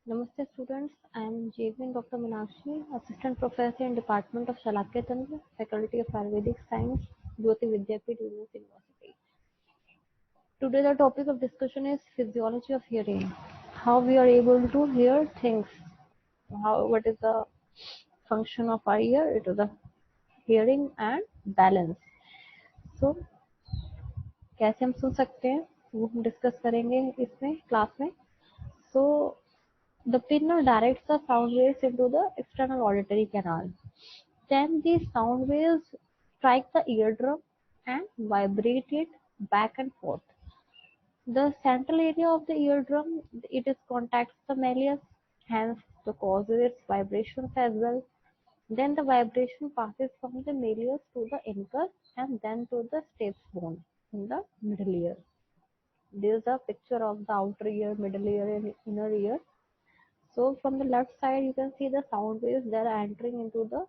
Namaste students, I am JV Dr. Meenakshi, Assistant Professor in Department of Shalakya Tantra, Faculty of Ayurvedic Science, Jyoti Vidyapith University. Today the topic of discussion is physiology of hearing. How we are able to hear things. What is the function of our ear? It is the hearing and balance. So कैसे हम सुन सकते हैं वो हम discuss करेंगे इसमें class में. So the pinna directs the sound waves into the external auditory canal. Then these sound waves strike the eardrum and vibrate it back and forth. The central area of the eardrum, it is contacts the malleus, hence the causes its vibrations as well. Then the vibration passes from the malleus to the incus and then to the stapes bone in the middle ear. This is a picture of the outer ear, middle ear, and inner ear. So from the left side, you can see the sound waves that are entering into the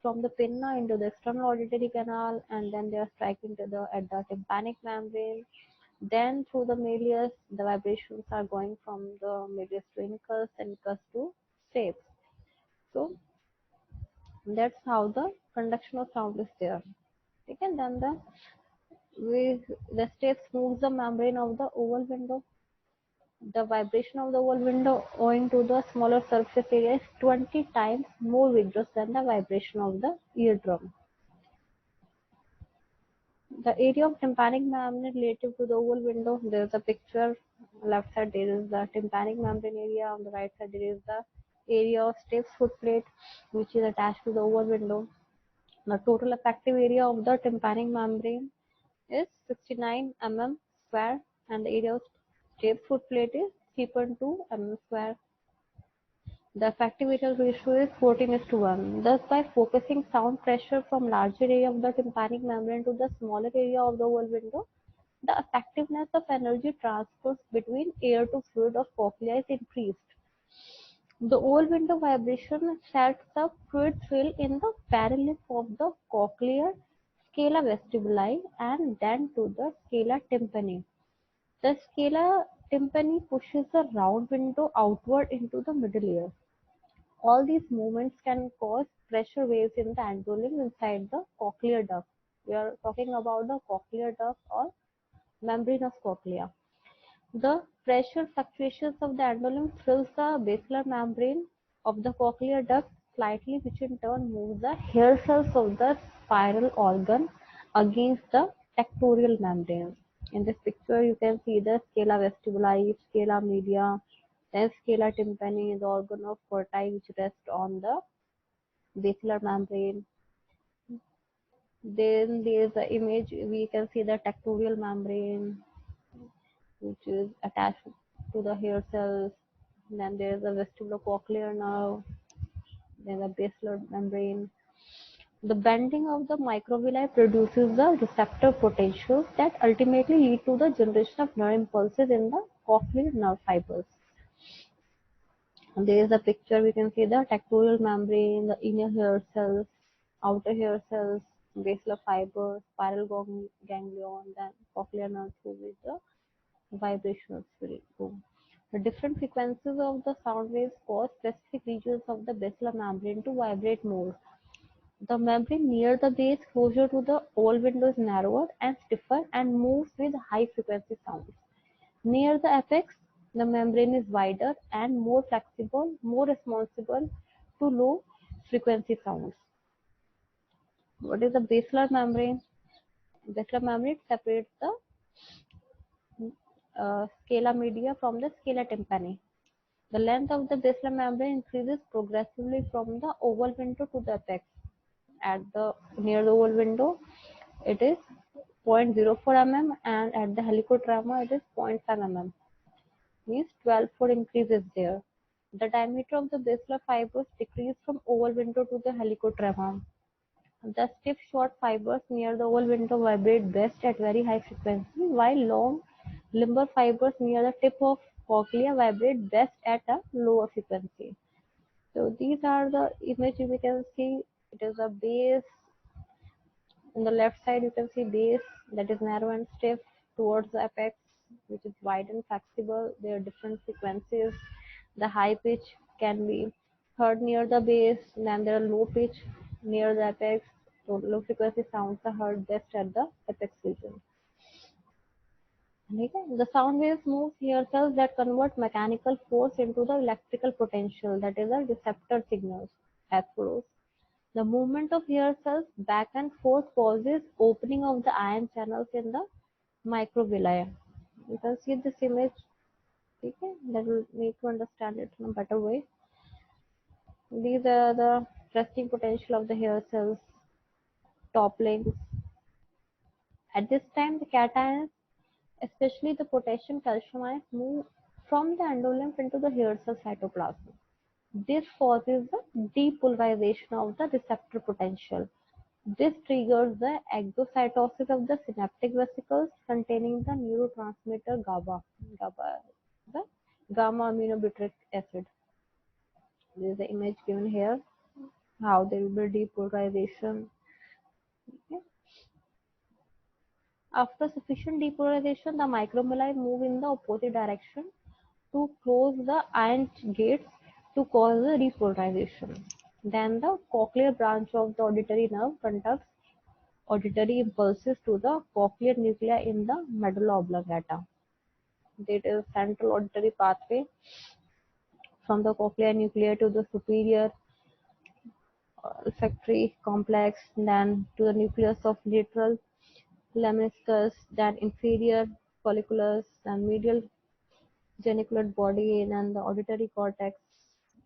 from the pinna into the external auditory canal, and then they are striking to the at the tympanic membrane. Then through the malleus, the vibrations are going from the malleus to incus, incus to stapes. So that's how the conduction of sound is there. Okay, and then the stapes moves the membrane of the oval window. The vibration of the oval window owing to the smaller surface area is 20 times more vigorous than the vibration of the eardrum. The area of tympanic membrane relative to the oval window, there is a picture. Left side there is the tympanic membrane area, on the right side there is the area of stapes footplate which is attached to the oval window. The total effective area of the tympanic membrane is 69 mm square and the area of stapes footplate is 3.2 mm square. The effective area ratio is 14:1. Thus, by focusing sound pressure from larger area of the tympanic membrane to the smaller area of the oval window, the effectiveness of energy transfer between air to fluid of cochlea is increased. The oval window vibration sets the fluid fill in the parallel of the cochlear scala vestibuli and then to the scala tympani. The scala tympani pushes the round window outward into the middle ear. All these movements can cause pressure waves in the andolem inside the cochlear duct. We are talking about the cochlear duct or membrane of cochlea. The pressure fluctuations of the andolem fills the basilar membrane of the cochlear duct slightly, which in turn moves the hair cells of the spiral organ against the tectorial membrane. In this picture, you can see the scala vestibuli, scala media, then scala tympani, the organ of Corti, which rests on the basilar membrane. Then there is the image, we can see the tectorial membrane, which is attached to the hair cells. Then there is a vestibulocochlear nerve, then the basilar membrane. The bending of the microvilli produces the receptor potentials that ultimately lead to the generation of nerve impulses in the cochlear nerve fibers. And there is a picture, we can see the tectorial membrane, the inner hair cells, outer hair cells, basilar fibers, spiral ganglion, then cochlear nerve through with the vibrational spirit. The different frequencies of the sound waves cause specific regions of the basilar membrane to vibrate more. The membrane near the base closer to the oval window is narrower and stiffer and moves with high frequency sounds. Near the apex, the membrane is wider and more flexible, more responsible to low frequency sounds. What is the basilar membrane? Basilar membrane separates the scala media from the scala tympani. The length of the basilar membrane increases progressively from the oval window to the apex. At the near the oval window, it is 0.04 mm, and at the helicotrema, it is 0.5 mm. Means 12-fold increase is there. The diameter of the basilar fibers decrease from oval window to the helicotrema. The stiff short fibers near the oval window vibrate best at very high frequency, while long limber fibers near the tip of cochlea vibrate best at a lower frequency. So these are the images we can see. It is a base. On the left side, you can see base that is narrow and stiff towards the apex, which is wide and flexible. There are different frequencies. The high pitch can be heard near the base, then there are low pitch near the apex. So low frequency sounds are heard best at the apex region. ठीक है? The sound waves move hair cells that convert mechanical force into the electrical potential, that is the receptor signals as follows. The movement of hair cells back and forth causes opening of the ion channels in the microvilli. You can see this image, okay? That will make you understand it in a better way. These are the resting potential of the hair cells, top links. At this time, the cations, especially the potassium calcium ions, move from the endolymph into the hair cell cytoplasm. This causes the depolarization of the receptor potential. This triggers the exocytosis of the synaptic vesicles containing the neurotransmitter GABA. GABA, the gamma aminobutyric acid. This is the image given here. How there will be depolarization. Okay. After sufficient depolarization, the microvilli move in the opposite direction to close the ion gates to cause the repolarization. Then the cochlear branch of the auditory nerve conducts auditory impulses to the cochlear nuclei in the medulla oblongata. That is central auditory pathway from the cochlear nuclei to the superior olfactory complex, then to the nucleus of lateral lemniscus, then inferior colliculus and medial geniculate body, and the auditory cortex,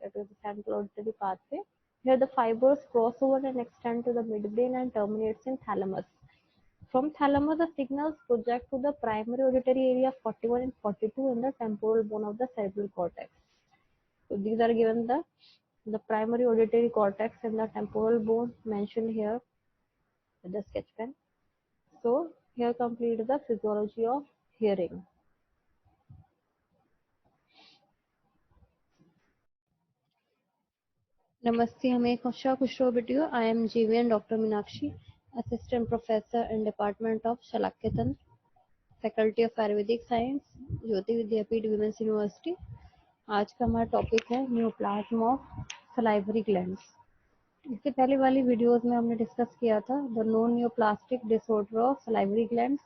that is the central auditory pathway. Here the fibers cross over and extend to the midbrain and terminates in thalamus. From thalamus, the signals project to the primary auditory area 41 and 42 in the temporal bone of the cerebral cortex. So these are given the primary auditory cortex and the temporal bone mentioned here with the sketch pen. So here complete the physiology of hearing. Namaste, Hame Kusha Kushro Video. I am GVN Dr. Minakshi, Assistant Professor in Department of Shalakyatantra, Faculty of Ayurvedic Science, Jyoti Vidyapeeth women's university. आज का हमारा topic है neoplasm of salivary glands. इससे पहले वाली videos में हमने discuss किया था the non neoplastic disorder of salivary glands,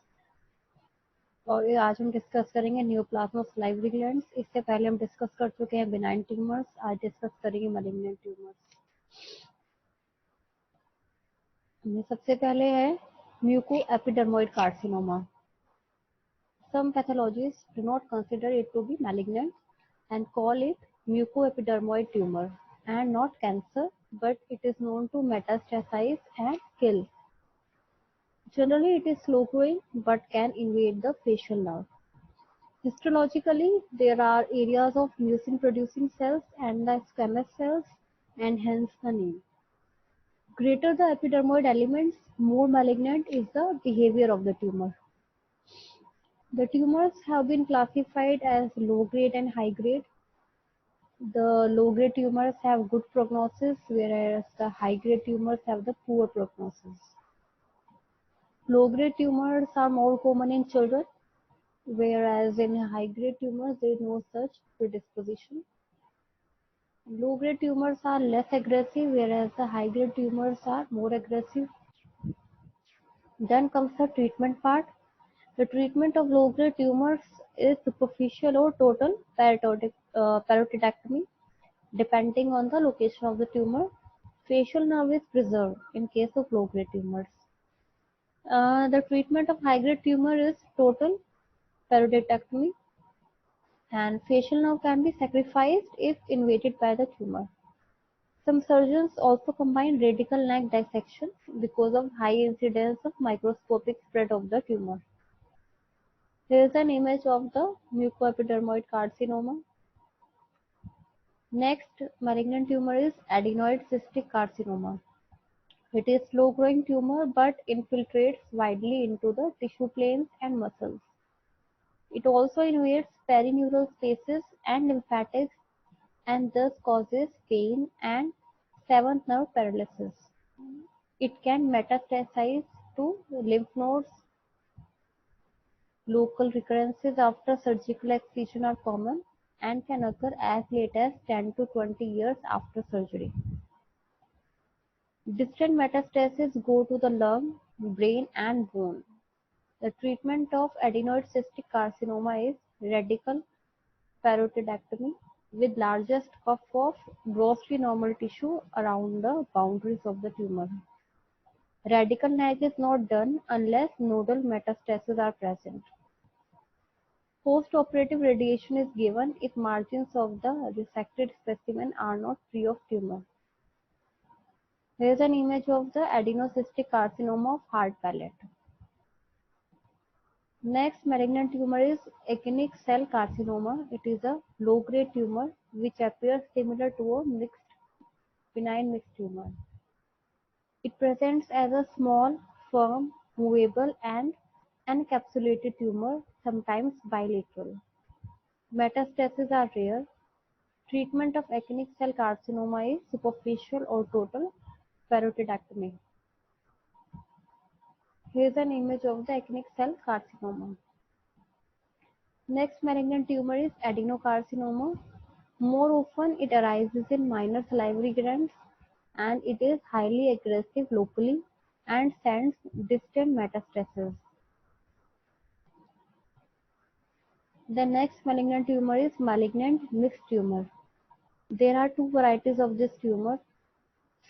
और आज हम डिस्कस करेंगे न्यूप्लाज्म ऑफ सलाइवरी ग्लैंड्स। इससे पहले हम डिस्कस कर चुके हैं बिनाइन ट्यूमर्स, आज डिस्कस करेंगे मलिग्नेंट ट्यूमर्स। सबसे पहले है mucoepidermoid carcinoma. Some pathologists do not consider it to be malignant and call it mucoepidermoid tumor and not cancer, but it is known to metastasize and kill. Generally, it is slow growing but can invade the facial nerve. Histologically, there are areas of mucin producing cells and the squamous cells, and hence the name. Greater the epidermoid elements, more malignant is the behavior of the tumor. The tumors have been classified as low grade and high grade. The low grade tumors have good prognosis, whereas the high grade tumors have the poor prognosis. Low grade tumors are more common in children, whereas in high grade tumors there is no such predisposition. Low grade tumors are less aggressive, whereas the high grade tumors are more aggressive. Then comes the treatment part. The treatment of low grade tumors is superficial or total parodontectomy, depending on the location of the tumor. Facial nerve is preserved in case of low grade tumors. The treatment of high grade tumor is total parodontectomy, and facial nerve can be sacrificed if invaded by the tumor. Some surgeons also combine radical neck dissection because of high incidence of microscopic spread of the tumor. Here is an image of the mucoepidermoid carcinoma. Next malignant tumor is adenoid cystic carcinoma. It is slow growing tumor but infiltrates widely into the tissue planes and muscles. It also invades perineural spaces and lymphatics and thus causes pain and seventh nerve paralysis. It can metastasize to lymph nodes. Local recurrences after surgical excision are common, and can occur as late as 10 to 20 years after surgery. Distant metastases go to the lung, brain, and bone. The treatment of adenoid cystic carcinoma is radical parotidectomy with largest cuff of grossly normal tissue around the boundaries of the tumor. Radical NAG is not done unless nodal metastases are present. Post-operative radiation is given if margins of the resected specimen are not free of tumor. Here is an image of the adenocystic carcinoma of hard palate. Next malignant tumor is actinic cell carcinoma. It is a low-grade tumor which appears similar to a benign mixed tumor. It presents as a small, firm, movable and encapsulated tumor, sometimes bilateral. Metastases are rare. Treatment of actinic cell carcinoma is superficial or total parotidectomy. Here is an image of the actinic cell carcinoma. Next malignant tumor is adenocarcinoma. More often it arises in minor salivary glands and it is highly aggressive locally and sends distant metastases. The next malignant tumor is malignant mixed tumor. There are two varieties of this tumor.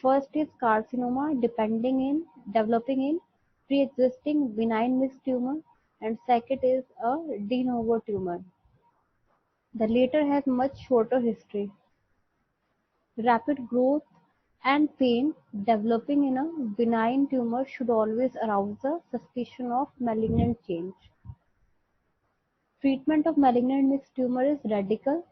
First is carcinoma developing in pre-existing benign mixed tumor, and second is a de novo tumor. The latter has much shorter history. Rapid growth and pain developing in a benign tumor should always arouse the suspicion of malignant change. Treatment of malignant mixed tumor is radical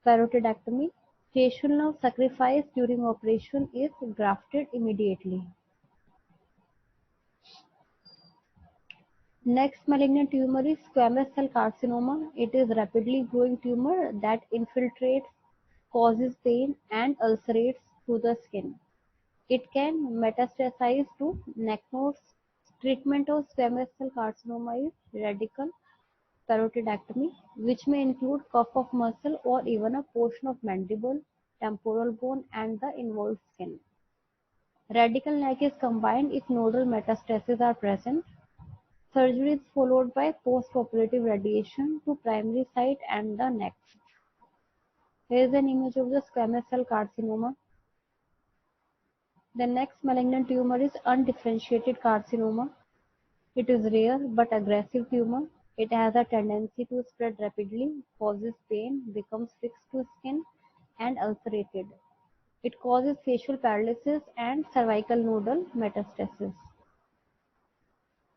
parotidectomy. Facial nerve sacrifice during operation is grafted immediately. Next malignant tumor is squamous cell carcinoma. It is rapidly growing tumor that infiltrates, causes pain and ulcerates through the skin. It can metastasize to neck nodes. Treatment of squamous cell carcinoma is radical parotidectomy, which may include cuff of muscle or even a portion of mandible, temporal bone, and the involved skin. Radical neck is combined if nodal metastases are present. Surgery is followed by post-operative radiation to primary site and the neck. Here is an image of the squamous cell carcinoma. The next malignant tumor is undifferentiated carcinoma. It is rare but aggressive tumor. It has a tendency to spread rapidly, causes pain, becomes fixed to skin, and ulcerated. It causes facial paralysis and cervical nodal metastasis.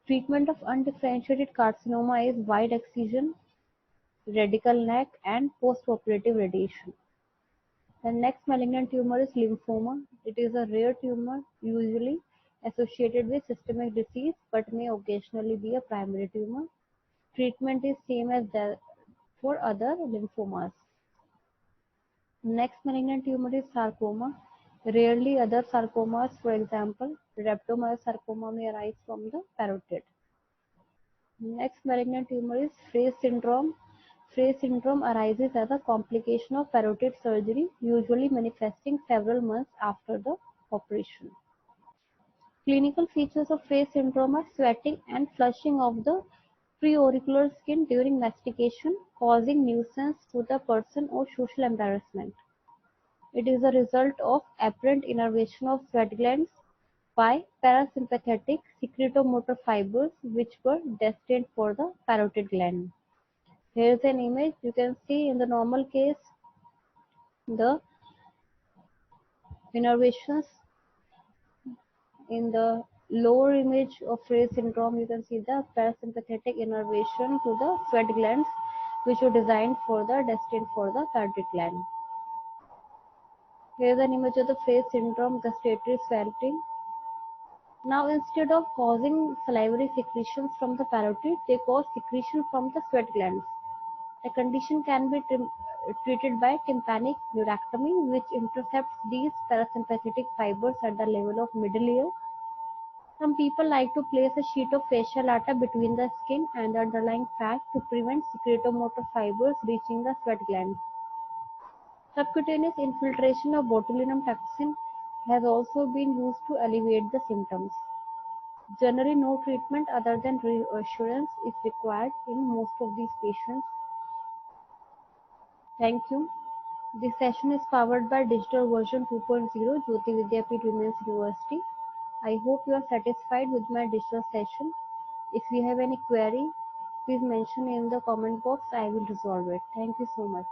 Treatment of undifferentiated carcinoma is wide excision, radical neck, and postoperative radiation. The next malignant tumor is lymphoma. It is a rare tumor, usually associated with systemic disease, but may occasionally be a primary tumor. Treatment is same as that for other lymphomas. Next malignant tumor is sarcoma. Rarely other sarcomas, for example, rhabdomyosarcoma may arise from the parotid. Next malignant tumor is Frey syndrome. Frey syndrome arises as a complication of parotid surgery, usually manifesting several months after the operation. Clinical features of Frey syndrome are sweating and flushing of the preauricular skin during mastication, causing nuisance to the person or social embarrassment. It is a result of apparent innervation of sweat glands by parasympathetic secretomotor fibers which were destined for the parotid gland. Here is an image. You can see in the normal case the innervations. In the lower image of Frey syndrome, you can see the parasympathetic innervation to the sweat glands which were designed for the destined for the parotid gland. Here is an image of the Frey syndrome gustatory swelling. Now instead of causing salivary secretions from the parotid, they cause secretion from the sweat glands. The condition can be treated by tympanic neurectomy, which intercepts these parasympathetic fibers at the level of middle ear. Some people like to place a sheet of fascia lata between the skin and the underlying fat to prevent secretomotor fibers reaching the sweat glands. Subcutaneous infiltration of botulinum toxin has also been used to alleviate the symptoms. Generally, no treatment other than reassurance is required in most of these patients. Thank you. This session is powered by Digital Version 2.0, Jyoti Vidyapeeth Women's University. I hope you are satisfied with my digital session. If you have any query, please mention in the comment box. I will resolve it. Thank you so much.